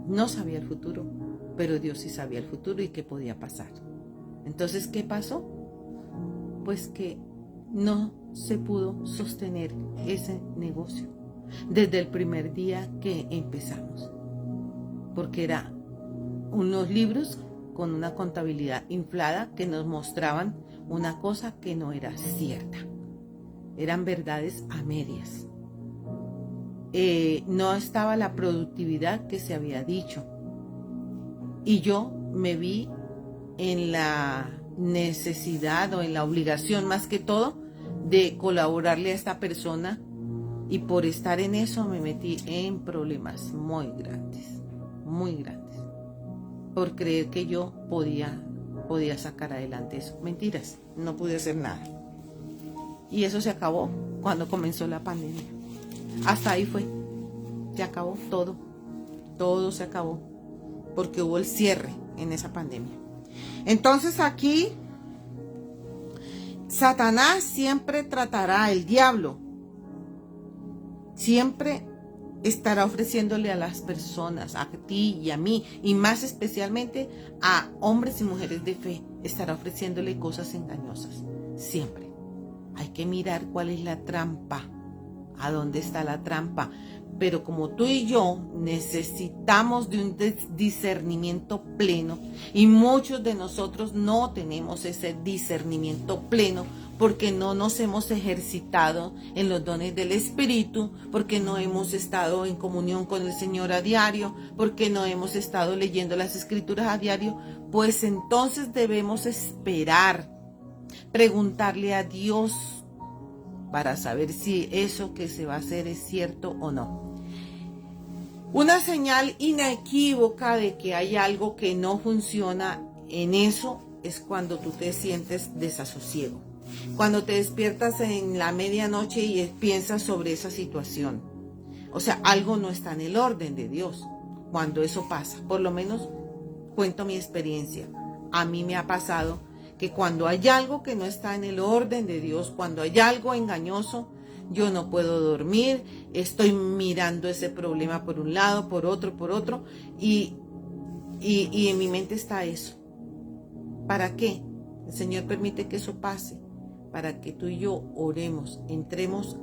No sabía el futuro, pero Dios sí sabía el futuro y qué podía pasar. Entonces, ¿qué pasó? Pues que no se pudo sostener ese negocio desde el primer día que empezamos, porque eran unos libros con una contabilidad inflada que nos mostraban una cosa que no era cierta. Eran verdades a medias. No estaba la productividad que se había dicho. Y yo me vi en la necesidad o en la obligación, más que todo, de colaborarle a esta persona, y por estar en eso me metí en problemas muy grandes, por creer que yo podía sacar adelante eso. Mentiras, no pude hacer nada. Y eso se acabó cuando comenzó la pandemia. Hasta ahí fue, se acabó todo se acabó, porque hubo el cierre en esa pandemia. Entonces aquí Satanás siempre tratará, el diablo siempre estará ofreciéndole a las personas, a ti y a mí, y más especialmente a hombres y mujeres de fe, estará ofreciéndole cosas engañosas, siempre. Hay que mirar cuál es la trampa, a dónde está la trampa. Pero como tú y yo necesitamos de un discernimiento pleno, y muchos de nosotros no tenemos ese discernimiento pleno porque no nos hemos ejercitado en los dones del Espíritu, porque no hemos estado en comunión con el Señor a diario, porque no hemos estado leyendo las Escrituras a diario, pues entonces debemos esperar, preguntarle a Dios para saber si eso que se va a hacer es cierto o no. Una señal inequívoca de que hay algo que no funciona en eso es cuando tú te sientes desasosiego, cuando te despiertas en la medianoche y piensas sobre esa situación. O sea, algo no está en el orden de Dios. Cuando eso pasa, por lo menos cuento mi experiencia. A mí me ha pasado que cuando hay algo que no está en el orden de Dios, cuando hay algo engañoso, yo no puedo dormir, estoy mirando ese problema por un lado, por otro, y en mi mente está eso. ¿Para qué? El Señor permite que eso pase, para que tú y yo oremos, entremos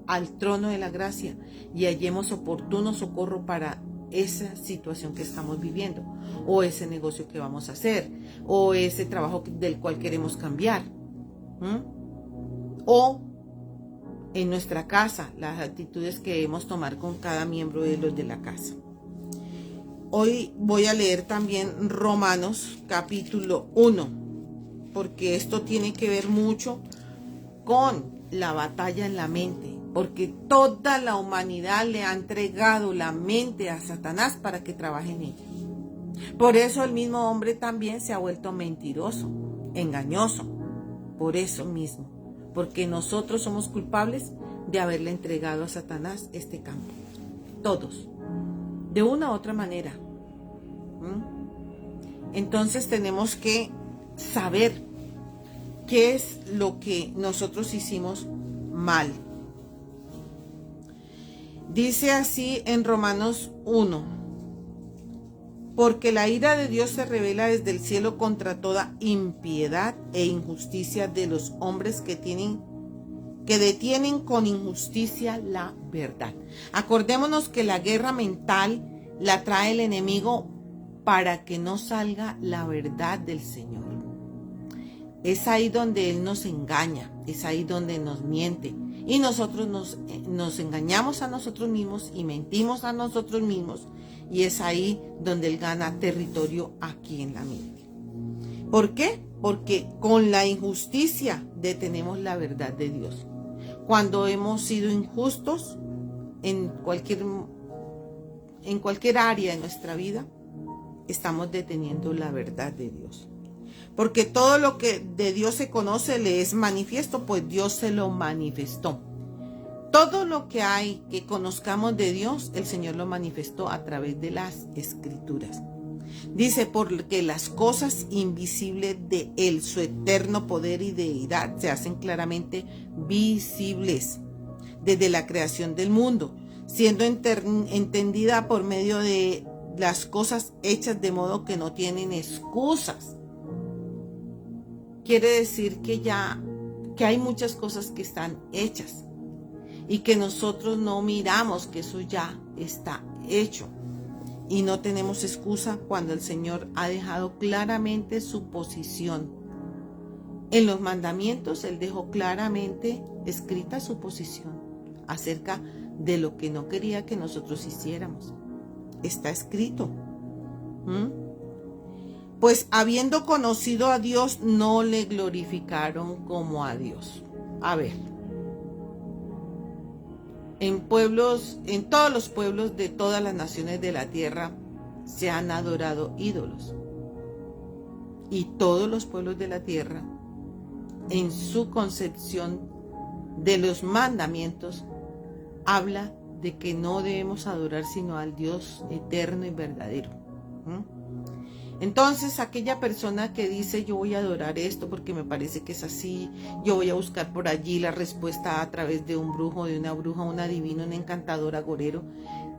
al trono de la gracia y hallemos oportuno socorro para esa situación que estamos viviendo, o ese negocio que vamos a hacer, o ese trabajo del cual queremos cambiar, o en nuestra casa, las actitudes que debemos tomar con cada miembro de los de la casa. Hoy voy a leer también Romanos capítulo 1, porque esto tiene que ver mucho con la batalla en la mente, porque toda la humanidad le ha entregado la mente a Satanás para que trabaje en ella. Por eso el mismo hombre también se ha vuelto mentiroso, engañoso, por eso mismo, porque nosotros somos culpables de haberle entregado a Satanás este campo. Todos, de una u otra manera. Entonces tenemos que saber qué es lo que nosotros hicimos mal. Dice así en Romanos 1: porque la ira de Dios se revela desde el cielo contra toda impiedad e injusticia de los hombres que detienen con injusticia la verdad. Acordémonos que la guerra mental la trae el enemigo para que no salga la verdad del Señor. Es ahí donde Él nos engaña, es ahí donde nos miente. Y nosotros nos engañamos a nosotros mismos y mentimos a nosotros mismos. Y es ahí donde Él gana territorio aquí en la mente. ¿Por qué? Porque con la injusticia detenemos la verdad de Dios. Cuando hemos sido injustos en cualquier área de nuestra vida, estamos deteniendo la verdad de Dios. Porque todo lo que de Dios se conoce le es manifiesto, pues Dios se lo manifestó. Todo lo que hay que conozcamos de Dios, el Señor lo manifestó a través de las Escrituras. Dice, porque las cosas invisibles de Él, su eterno poder y deidad, se hacen claramente visibles desde la creación del mundo, siendo entendida por medio de las cosas hechas de modo que no tienen excusas. Quiere decir que hay muchas cosas que están hechas y que nosotros no miramos que eso ya está hecho. Y no tenemos excusa cuando el Señor ha dejado claramente su posición. En los mandamientos Él dejó claramente escrita su posición acerca de lo que no quería que nosotros hiciéramos. Está escrito. Pues habiendo conocido a Dios, no le glorificaron como a Dios. A ver. En todos los pueblos de todas las naciones de la tierra se han adorado ídolos. Y todos los pueblos de la tierra, en su concepción de los mandamientos, habla de que no debemos adorar sino al Dios eterno y verdadero. Entonces, aquella persona que dice, yo voy a adorar esto porque me parece que es así, yo voy a buscar por allí la respuesta a través de un brujo, de una bruja, un adivino, un encantador, agorero.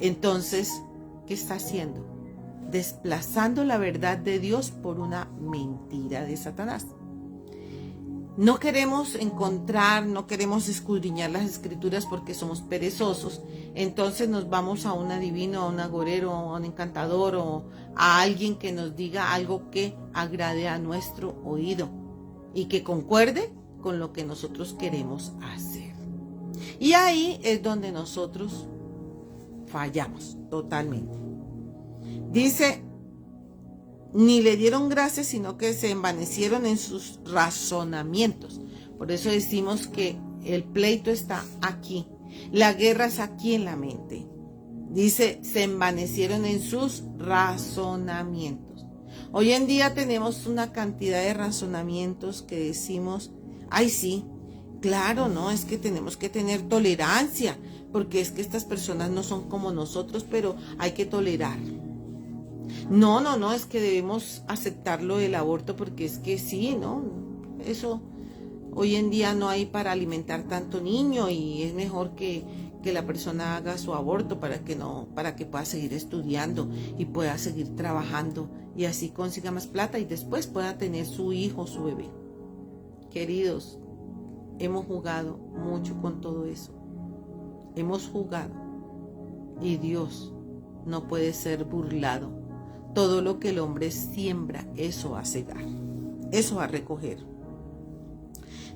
Entonces, ¿qué está haciendo? Desplazando la verdad de Dios por una mentira de Satanás. No queremos encontrar, no queremos escudriñar las Escrituras porque somos perezosos. Entonces nos vamos a un adivino, a un agorero, a un encantador o a alguien que nos diga algo que agrade a nuestro oído y que concuerde con lo que nosotros queremos hacer. Y ahí es donde nosotros fallamos totalmente. Dice, ni le dieron gracias, sino que se envanecieron en sus razonamientos. Por eso decimos que el pleito está aquí. La guerra es aquí en la mente. Dice, se envanecieron en sus razonamientos. Hoy en día tenemos una cantidad de razonamientos que decimos, ay sí, claro, no, es que tenemos que tener tolerancia, porque es que estas personas no son como nosotros, pero hay que tolerar. No, es que debemos aceptarlo del aborto porque es que sí, ¿no? Eso hoy en día no hay para alimentar tanto niño y es mejor que la persona haga su aborto para que pueda seguir estudiando y pueda seguir trabajando y así consiga más plata y después pueda tener su hijo, su bebé. Queridos, hemos jugado mucho con todo eso. Hemos jugado y Dios no puede ser burlado. Todo lo que el hombre siembra, eso va a cegar, eso va a recoger.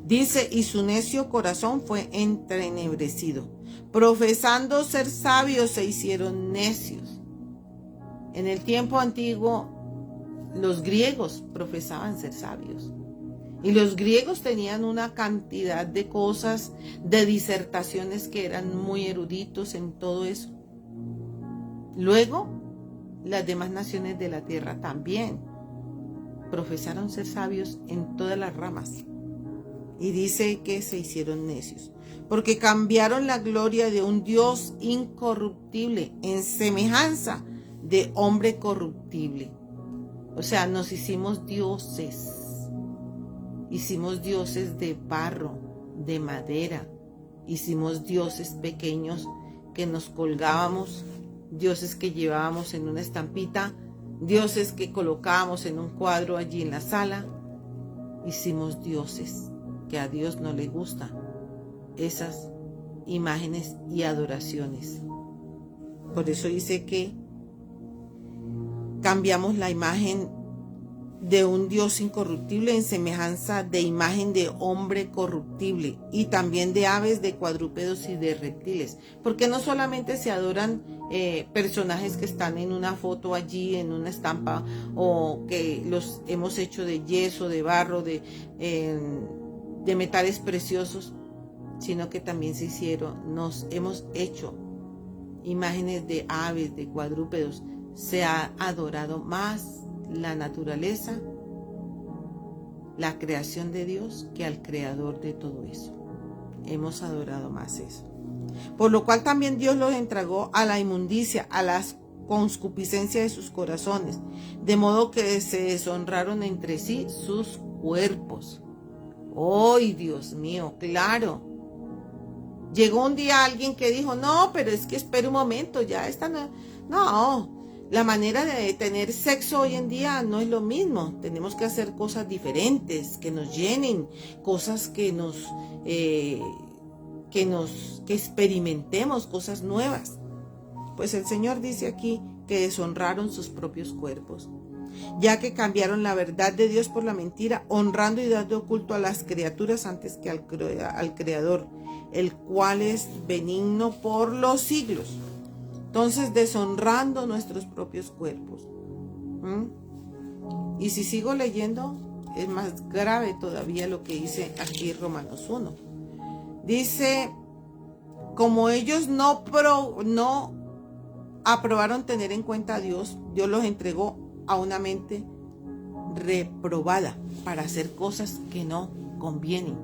Dice, y su necio corazón fue entrenebrecido. Profesando ser sabios, se hicieron necios. En el tiempo antiguo, los griegos profesaban ser sabios. Y los griegos tenían una cantidad de cosas, de disertaciones que eran muy eruditos en todo eso. Luego, las demás naciones de la tierra también profesaron ser sabios en todas las ramas. Y dice que se hicieron necios, porque cambiaron la gloria de un Dios incorruptible en semejanza de hombre corruptible. O sea, nos hicimos dioses. Hicimos dioses de barro, de madera. Hicimos dioses pequeños que nos colgábamos, dioses que llevábamos en una estampita, dioses que colocábamos en un cuadro allí en la sala. Hicimos dioses que a Dios no le gustan esas imágenes y adoraciones. Por eso dice que cambiamos la imagen de un Dios incorruptible en semejanza de imagen de hombre corruptible, y también de aves, de cuadrúpedos y de reptiles. Porque no solamente se adoran personajes que están en una foto allí, en una estampa, o que los hemos hecho de yeso, de barro, de metales preciosos, sino que también nos hemos hecho imágenes de aves, de cuadrúpedos. Se ha adorado más la naturaleza, la creación de Dios, que al creador de todo eso. Hemos adorado más eso. Por lo cual también Dios los entregó a la inmundicia, a la concupiscencia de sus corazones, de modo que se deshonraron entre sí sus cuerpos. ¡Ay, Dios mío! Claro. Llegó un día alguien que dijo, no, pero es que espera un momento, ya está. No, la manera de tener sexo hoy en día no es lo mismo. Tenemos que hacer cosas diferentes, que nos llenen, cosas que experimentemos, cosas nuevas. Pues el Señor dice aquí que deshonraron sus propios cuerpos, ya que cambiaron la verdad de Dios por la mentira, honrando y dando culto a las criaturas antes que al Creador, el cual es benigno por los siglos. Entonces, deshonrando nuestros propios cuerpos. Y si sigo leyendo, es más grave todavía lo que dice aquí Romanos 1. Dice, como ellos no aprobaron tener en cuenta a Dios, Dios los entregó a una mente reprobada para hacer cosas que no convienen.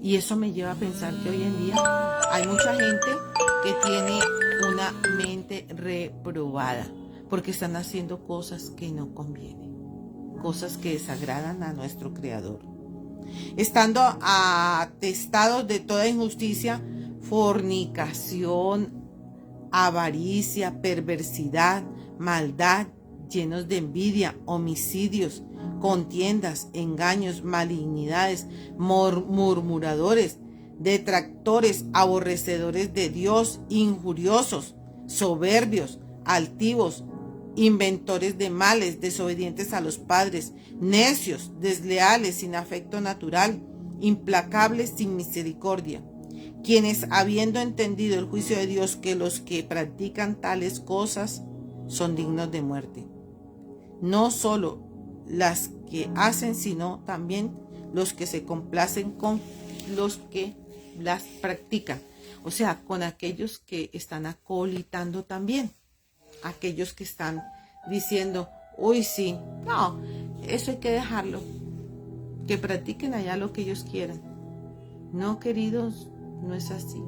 Y eso me lleva a pensar que hoy en día hay mucha gente que tiene una mente reprobada porque están haciendo cosas que no convienen, cosas que desagradan a nuestro Creador, estando atestados de toda injusticia, fornicación, avaricia, perversidad, maldad, llenos de envidia, homicidios, contiendas, engaños, malignidades, murmuradores, detractores, aborrecedores de Dios, injuriosos, soberbios, altivos, inventores de males, desobedientes a los padres, necios, desleales, sin afecto natural, implacables, sin misericordia, quienes, habiendo entendido el juicio de Dios, que los que practican tales cosas son dignos de muerte. No solo las que hacen, sino también los que se complacen con los que las practican. O sea, con aquellos que están acolitando también. Aquellos que están diciendo, uy, sí, no, eso hay que dejarlo. Que practiquen allá lo que ellos quieran. No, queridos, no es así.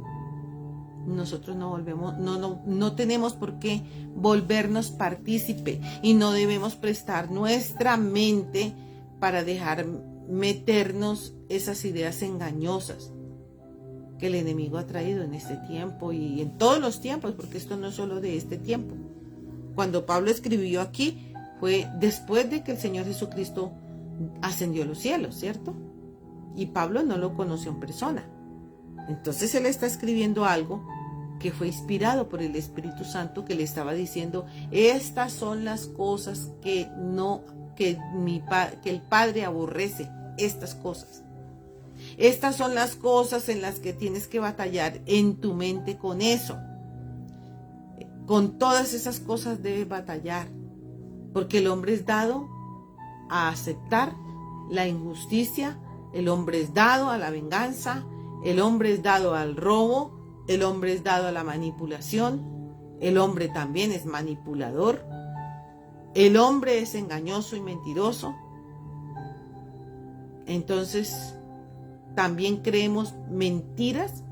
Nosotros no tenemos por qué volvernos partícipe y no debemos prestar nuestra mente para dejar meternos esas ideas engañosas que el enemigo ha traído en este tiempo y en todos los tiempos, porque esto no es solo de este tiempo. Cuando Pablo escribió aquí fue después de que el Señor Jesucristo ascendió a los cielos, ¿cierto? Y Pablo no lo conoció en persona. Entonces él está escribiendo algo que fue inspirado por el Espíritu Santo, que le estaba diciendo, estas son las cosas que el Padre aborrece, estas cosas. Estas son las cosas en las que tienes que batallar en tu mente con eso. Con todas esas cosas debes batallar, porque el hombre es dado a aceptar la injusticia, el hombre es dado a la venganza, el hombre es dado al robo, el hombre es dado a la manipulación, el hombre también es manipulador, el hombre es engañoso y mentiroso. Entonces, también creemos mentiras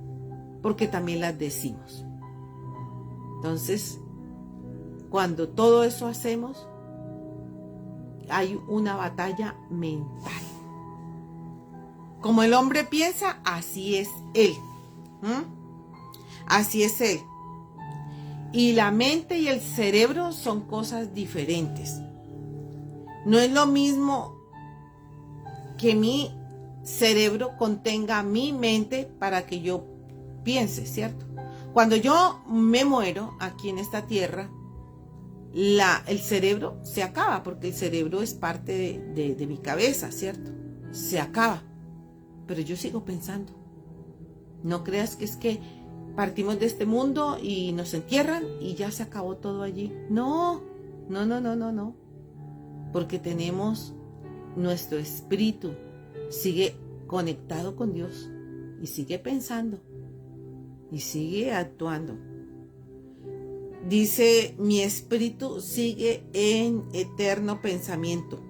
porque también las decimos. Entonces, cuando todo eso hacemos, hay una batalla mental. Como el hombre piensa, así es él. Así es él. Y la mente y el cerebro son cosas diferentes. No es lo mismo que mi cerebro contenga mi mente para que yo piense, ¿cierto? Cuando yo me muero aquí en esta tierra, el cerebro se acaba, porque el cerebro es parte de mi cabeza, ¿cierto? Se acaba. Pero yo sigo pensando. No creas que es que partimos de este mundo y nos entierran y ya se acabó todo allí. No. Porque tenemos nuestro espíritu, sigue conectado con Dios y sigue pensando y sigue actuando. Dice, mi espíritu sigue en eterno pensamiento.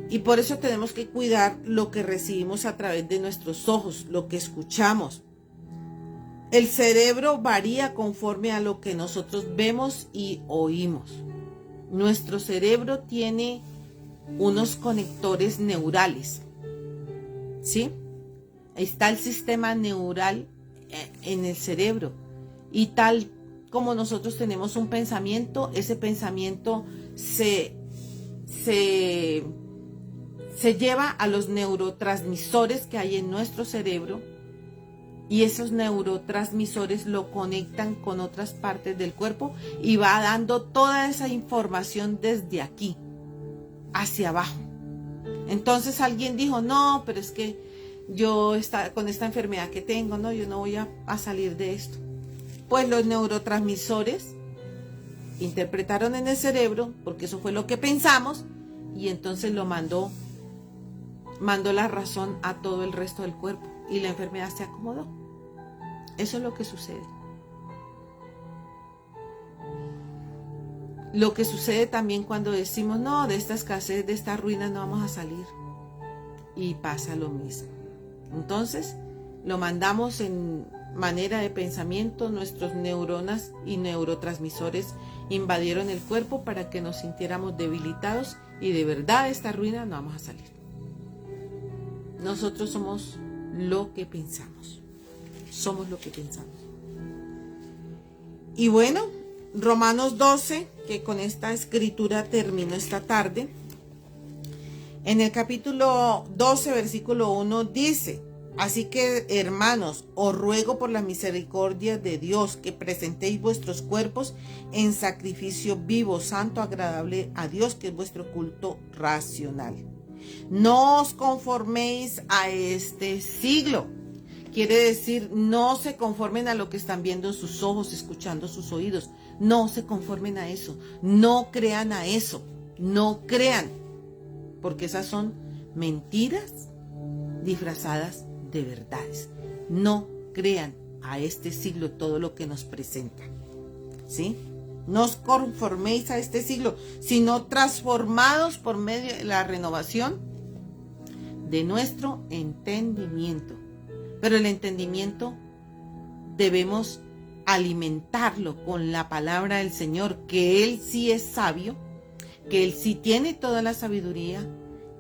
Y por eso tenemos que cuidar lo que recibimos a través de nuestros ojos, lo que escuchamos. El cerebro varía conforme a lo que nosotros vemos y oímos. Nuestro cerebro tiene unos conectores neurales, ¿sí? Está el sistema neural en el cerebro. Y tal como nosotros tenemos un pensamiento, ese pensamiento se lleva a los neurotransmisores que hay en nuestro cerebro, y esos neurotransmisores lo conectan con otras partes del cuerpo y va dando toda esa información desde aquí hacia abajo. Entonces alguien dijo, no, pero es que yo con esta enfermedad que tengo, no, yo no voy a salir de esto. Pues los neurotransmisores interpretaron en el cerebro, porque eso fue lo que pensamos, y entonces lo mandó la razón a todo el resto del cuerpo y la enfermedad se acomodó. Eso es lo que sucede. Lo que sucede también cuando decimos, no, de esta escasez, de esta ruina no vamos a salir. Y pasa lo mismo. Entonces, lo mandamos en manera de pensamiento, nuestros neuronas y neurotransmisores invadieron el cuerpo para que nos sintiéramos debilitados y de verdad de esta ruina no vamos a salir. Nosotros somos lo que pensamos. Somos lo que pensamos. Y bueno, Romanos 12, que con esta escritura termino esta tarde. En el capítulo 12, versículo 1 dice, así que, hermanos, os ruego por la misericordia de Dios que presentéis vuestros cuerpos en sacrificio vivo, santo, agradable a Dios, que es vuestro culto racional. No os conforméis a este siglo. Quiere decir, no se conformen a lo que están viendo en sus ojos, escuchando sus oídos. No se conformen a eso. No crean a eso. No crean. Porque esas son mentiras disfrazadas de verdades. No crean a este siglo todo lo que nos presenta. ¿Sí? No os conforméis a este siglo, sino transformados por medio de la renovación de nuestro entendimiento. Pero el entendimiento debemos alimentarlo con la palabra del Señor, que Él sí es sabio, que Él sí tiene toda la sabiduría,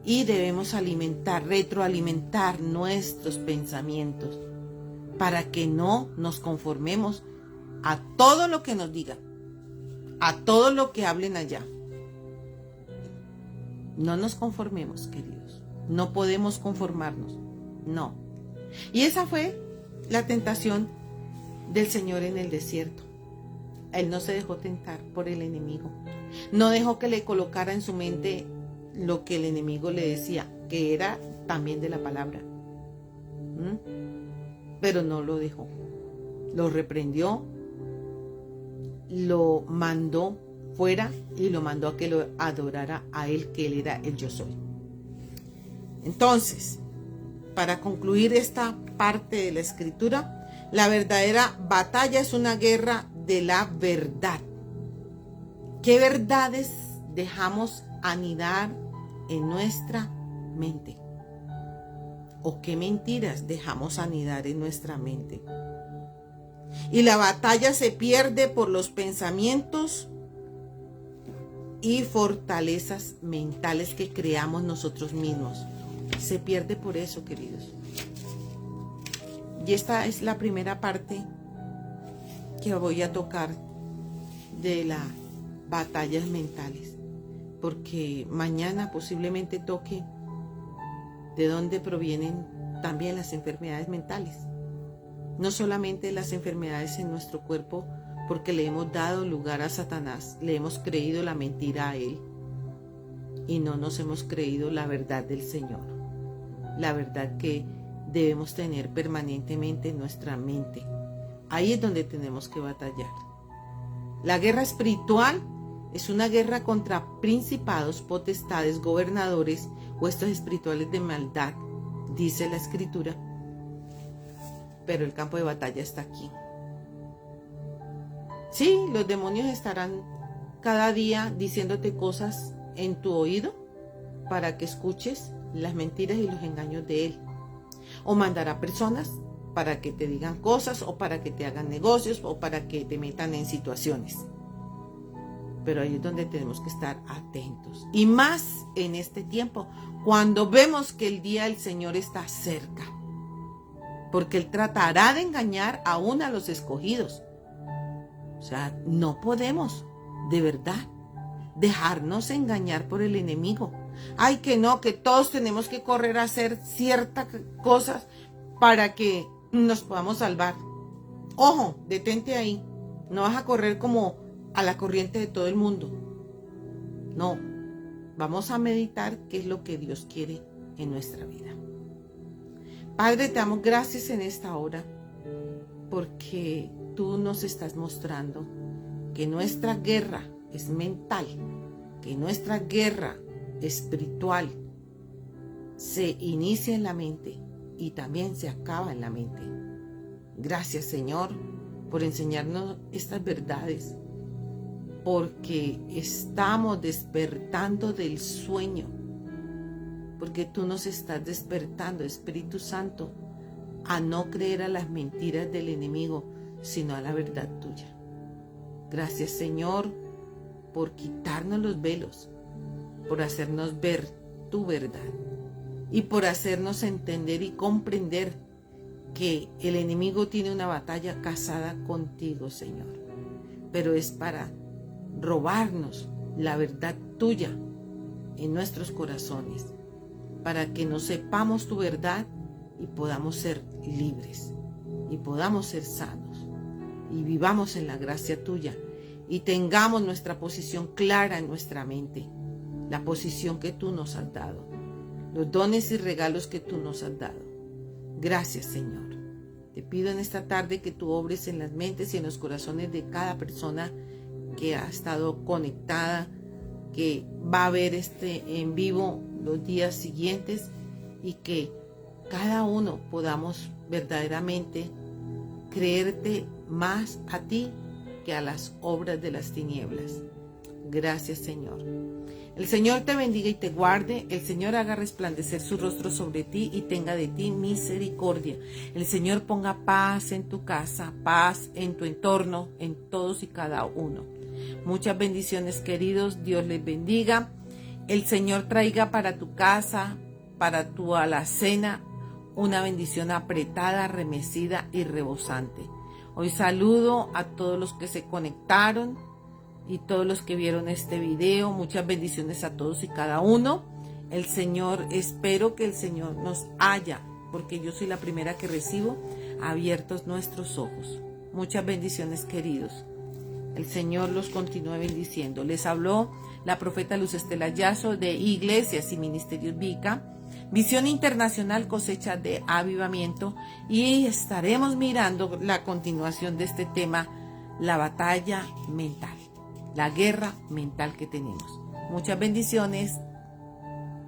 y debemos retroalimentar nuestros pensamientos para que no nos conformemos a todo lo que nos digan, a todo lo que hablen allá. No nos conformemos, queridos. No podemos conformarnos. No. Y esa fue la tentación del Señor en el desierto. Él no se dejó tentar por el enemigo. No dejó que le colocara en su mente lo que el enemigo le decía, que era también de la palabra. Pero no lo dejó. Lo reprendió, lo mandó fuera y lo mandó a que lo adorara a él, que él era el yo soy. Entonces, para concluir esta parte de la escritura, la verdadera batalla es una guerra de la verdad. ¿Qué verdades dejamos anidar en nuestra mente? o qué mentiras dejamos anidar en nuestra mente. Y la batalla se pierde por los pensamientos y fortalezas mentales que creamos nosotros mismos. Se pierde por eso, queridos. Y esta es la primera parte que voy a tocar de las batallas mentales, porque mañana posiblemente toque de dónde provienen también las enfermedades mentales. No solamente las enfermedades en nuestro cuerpo, porque le hemos dado lugar a Satanás, le hemos creído la mentira a él y no nos hemos creído la verdad del Señor, la verdad que debemos tener permanentemente en nuestra mente. Ahí es donde tenemos que batallar. La guerra espiritual es una guerra contra principados, potestades, gobernadores, huestes espirituales de maldad, dice la Escritura. Pero el campo de batalla está aquí. Sí, los demonios estarán cada día diciéndote cosas en tu oído para que escuches las mentiras y los engaños de él. O mandará personas para que te digan cosas, o para que te hagan negocios, o para que te metan en situaciones. Pero ahí es donde tenemos que estar atentos. Y más en este tiempo, cuando vemos que el día del Señor está cerca. Porque Él tratará de engañar aún a los escogidos. O sea, no podemos, de verdad, dejarnos engañar por el enemigo. Ay, que no, que todos tenemos que correr a hacer ciertas cosas para que nos podamos salvar. Ojo, detente ahí. No vas a correr como a la corriente de todo el mundo. No, vamos a meditar qué es lo que Dios quiere en nuestra vida. Padre, te damos gracias en esta hora porque tú nos estás mostrando que nuestra guerra es mental, que nuestra guerra espiritual se inicia en la mente y también se acaba en la mente. Gracias, Señor, por enseñarnos estas verdades, porque estamos despertando del sueño, porque tú nos estás despertando, Espíritu Santo, a no creer a las mentiras del enemigo, sino a la verdad tuya. Gracias, Señor, por quitarnos los velos, por hacernos ver tu verdad y por hacernos entender y comprender que el enemigo tiene una batalla casada contigo, Señor, pero es para robarnos la verdad tuya en nuestros corazones, para que no sepamos tu verdad y podamos ser libres y podamos ser sanos y vivamos en la gracia tuya y tengamos nuestra posición clara en nuestra mente, la posición que tú nos has dado, los dones y regalos que tú nos has dado. Gracias, Señor. Te pido en esta tarde que tú obres en las mentes y en los corazones de cada persona que ha estado conectada, que va a ver este en vivo los días siguientes, y que cada uno podamos verdaderamente creerte más a ti que a las obras de las tinieblas. Gracias, Señor. El Señor te bendiga y te guarde. El Señor haga resplandecer su rostro sobre ti y tenga de ti misericordia. El Señor ponga paz en tu casa, paz en tu entorno, en todos y cada uno. Muchas bendiciones, queridos. Dios les bendiga. El Señor traiga para tu casa, para tu alacena, una bendición apretada, remecida y rebosante. Hoy saludo a todos los que se conectaron y todos los que vieron este video. Muchas bendiciones a todos y cada uno. El Señor, espero que el Señor nos haya, porque yo soy la primera que recibo, abiertos nuestros ojos. Muchas bendiciones, queridos. El Señor los continúe bendiciendo. Les habló la profeta Luz Estela Yazo de Iglesias y Ministerios Vica, Visión Internacional, Cosecha de Avivamiento, y estaremos mirando la continuación de este tema, la batalla mental, la guerra mental que tenemos. Muchas bendiciones.